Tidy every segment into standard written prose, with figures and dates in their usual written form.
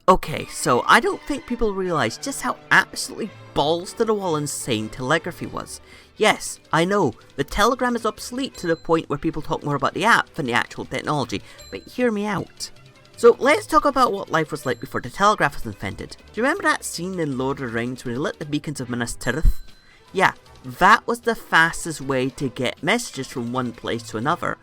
Okay, so I don't think people realise just how absolutely balls to the wall insane telegraphy was. Yes, I know, the telegram is obsolete to the point where people talk more about the app than the actual technology, but hear me out. So let's talk about what life was like before the telegraph was invented. Do you remember that scene in Lord of the Rings when they lit the beacons of Minas Tirith? Yeah, that was the fastest way to get messages from one place to another.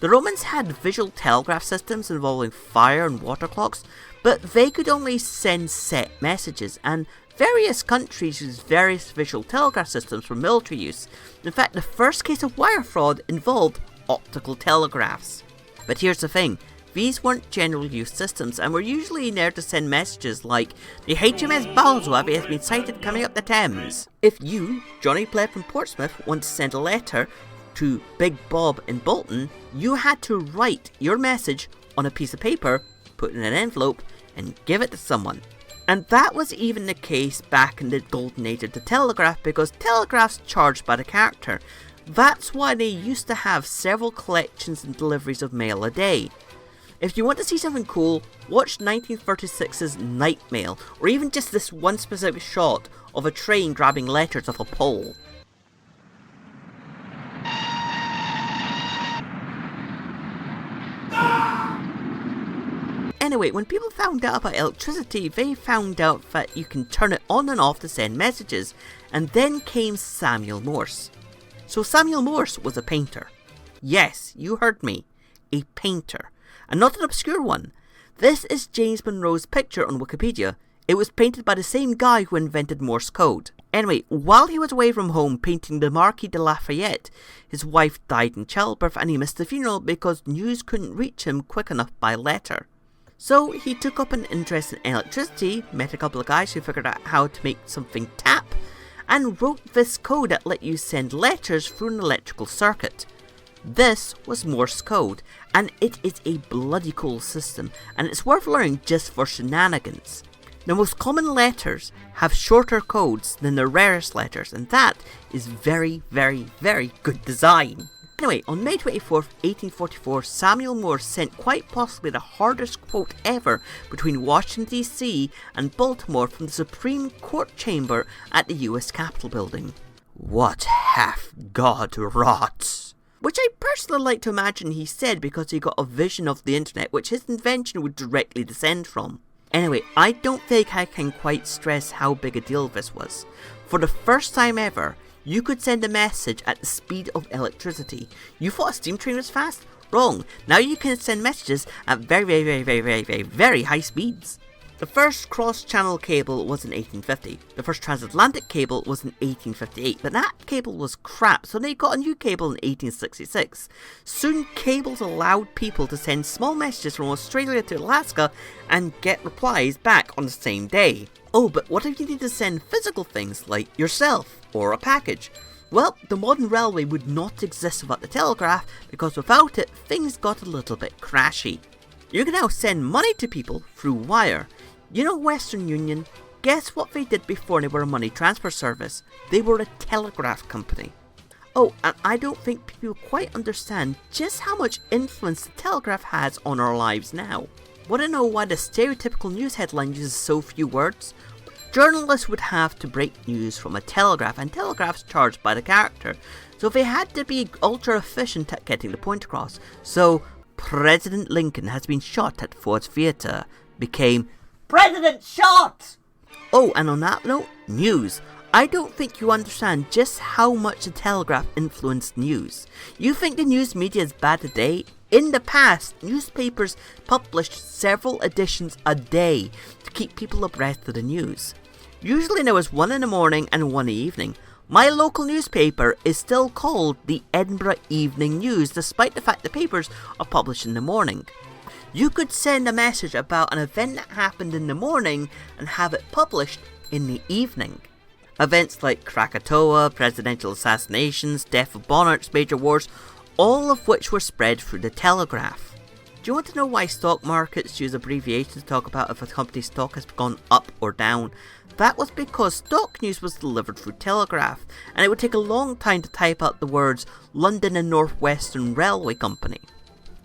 The Romans had visual telegraph systems involving fire and water clocks, but they could only send set messages, and various countries used various visual telegraph systems for military use. In fact, the first case of wire fraud involved optical telegraphs. But here's the thing, these weren't general use systems and were usually there to send messages like, the HMS Boswell has been sighted coming up the Thames. If you, Johnny Pleb from Portsmouth, want to send a letter to Big Bob in Bolton, you had to write your message on a piece of paper, put it in an envelope, and give it to someone. And that was even the case back in the golden age of the telegraph, because telegraphs charged by the character. That's why they used to have several collections and deliveries of mail a day. If you want to see something cool, watch 1936's Night Mail, or even just this one specific shot of a train grabbing letters off a pole. Anyway, when people found out about electricity, they found out that you can turn it on and off to send messages, and then came Samuel Morse. So Samuel Morse was a painter. Yes, you heard me, a painter, and not an obscure one. This is James Monroe's picture on Wikipedia. It was painted by the same guy who invented Morse code. Anyway, while he was away from home painting the Marquis de Lafayette, his wife died in childbirth and he missed the funeral because news couldn't reach him quick enough by letter. So he took up an interest in electricity, met a couple of guys who figured out how to make something tap, and wrote this code that let you send letters through an electrical circuit. This was Morse code, and it is a bloody cool system, and it's worth learning just for shenanigans. The most common letters have shorter codes than the rarest letters, and that is very, very, very good design. Anyway, on May 24th, 1844, Samuel Morse sent quite possibly the hardest quote ever between Washington DC and Baltimore from the Supreme Court chamber at the US Capitol building. What hath God wrought? Which I personally like to imagine he said because he got a vision of the internet which his invention would directly descend from. Anyway, I don't think I can quite stress how big a deal this was. For the first time ever, you could send a message at the speed of electricity. You thought a steam train was fast? Wrong. Now you can send messages at very high speeds. The first cross-channel cable was in 1850. The first transatlantic cable was in 1858, but that cable was crap, so they got a new cable in 1866. Soon cables allowed people to send small messages from Australia to Alaska and get replies back on the same day. Oh, but what if you need to send physical things like yourself or a package? Well, the modern railway would not exist without the telegraph, because without it, things got a little bit crashy. You can now send money to people through wire. You know Western Union? Guess what they did before they were a money transfer service? They were a telegraph company. Oh, and I don't think people quite understand just how much influence the telegraph has on our lives now. Want to know why the stereotypical news headline uses so few words? Journalists would have to break news from a telegraph, and telegraphs charged by the character, so they had to be ultra efficient at getting the point across. So, President Lincoln has been shot at Ford's Theatre became President shot! Oh, and on that note, news. I don't think you understand just how much the telegraph influenced news. You think the news media is bad today? In the past, newspapers published several editions a day to keep people abreast of the news. Usually there was one in the morning and one in the evening. My local newspaper is still called the Edinburgh Evening News, despite the fact the papers are published in the morning. You could send a message about an event that happened in the morning and have it published in the evening. Events like Krakatoa, presidential assassinations, death of monarchs, major wars, all of which were spread through the telegraph. Do you want to know why stock markets use abbreviations to talk about if a company's stock has gone up or down? That was because stock news was delivered through telegraph, and it would take a long time to type out the words London and North Western Railway Company.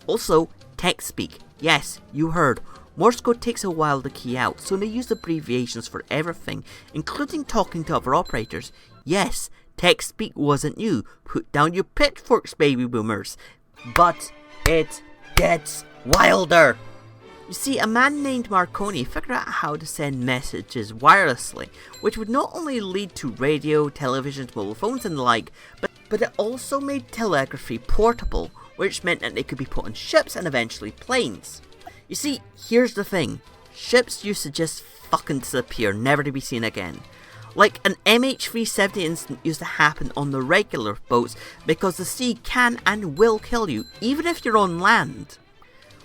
Also, text speak. Yes, you heard. Morse code takes a while to key out, so they used abbreviations for everything, including talking to other operators. Yes, text speak wasn't new. Put down your pitchforks, baby boomers. But it gets wilder. You see, a man named Marconi figured out how to send messages wirelessly, which would not only lead to radio, televisions, mobile phones and the like, but it also made telegraphy portable, which meant that they could be put on ships and eventually planes. You see, here's the thing. Ships used to just fucking disappear, never to be seen again. Like an MH370 incident used to happen on the regular boats because the sea can and will kill you, even if you're on land.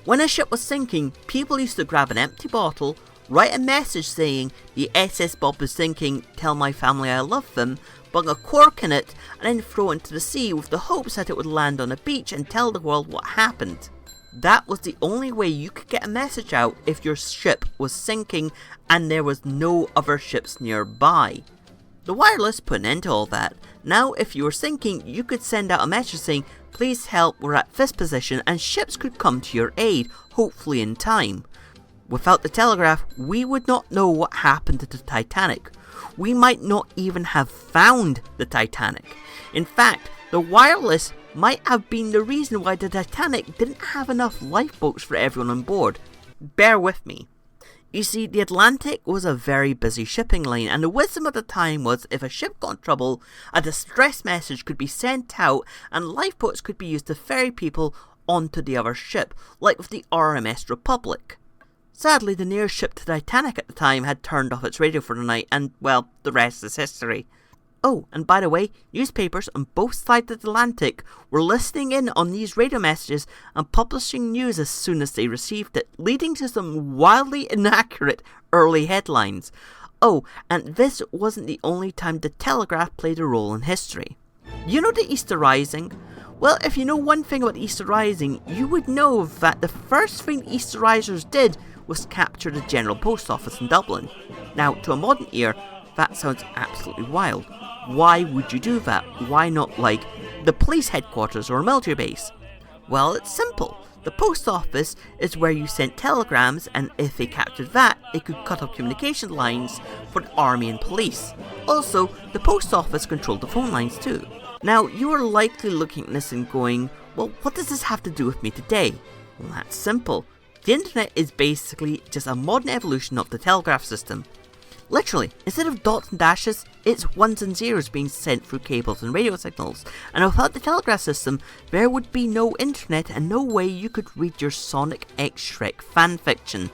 When a ship was sinking, people used to grab an empty bottle, write a message saying, "The SS Bob is sinking, tell my family I love them," bung a cork in it, and then throw it into the sea with the hopes that it would land on a beach and tell the world what happened. That was the only way you could get a message out if your ship was sinking and there was no other ships nearby. The wireless put an end to all that. Now if you were sinking, you could send out a message saying, "Please help, we're at this position," and ships could come to your aid, hopefully in time. Without the telegraph, we would not know what happened to the Titanic. We might not even have found the Titanic. In fact, the wireless might have been the reason why the Titanic didn't have enough lifeboats for everyone on board. Bear with me. You see, the Atlantic was a very busy shipping line, and the wisdom at the time was if a ship got in trouble, a distress message could be sent out and lifeboats could be used to ferry people onto the other ship, like with the RMS Republic. Sadly, the nearest ship to the Titanic at the time had turned off its radio for the night, and, well, the rest is history. Oh, and by the way, newspapers on both sides of the Atlantic were listening in on these radio messages and publishing news as soon as they received it, leading to some wildly inaccurate early headlines. Oh, and this wasn't the only time the telegraph played a role in history. You know the Easter Rising? Well, if you know one thing about Easter Rising, you would know that the first thing Easter Risers did was capture the General Post Office in Dublin. Now, to a modern ear, that sounds absolutely wild. Why would you do that? Why not like the police headquarters or a military base? Well, it's simple. The post office is where you sent telegrams, and if they captured that, they could cut off communication lines for the army and police. Also, the post office controlled the phone lines too. Now, you are likely looking at this and going, well, what does this have to do with me today? Well, that's simple. The internet is basically just a modern evolution of the telegraph system. Literally, instead of dots and dashes, it's ones and zeros being sent through cables and radio signals, and without the telegraph system, there would be no internet and no way you could read your Sonic X Shrek fanfiction.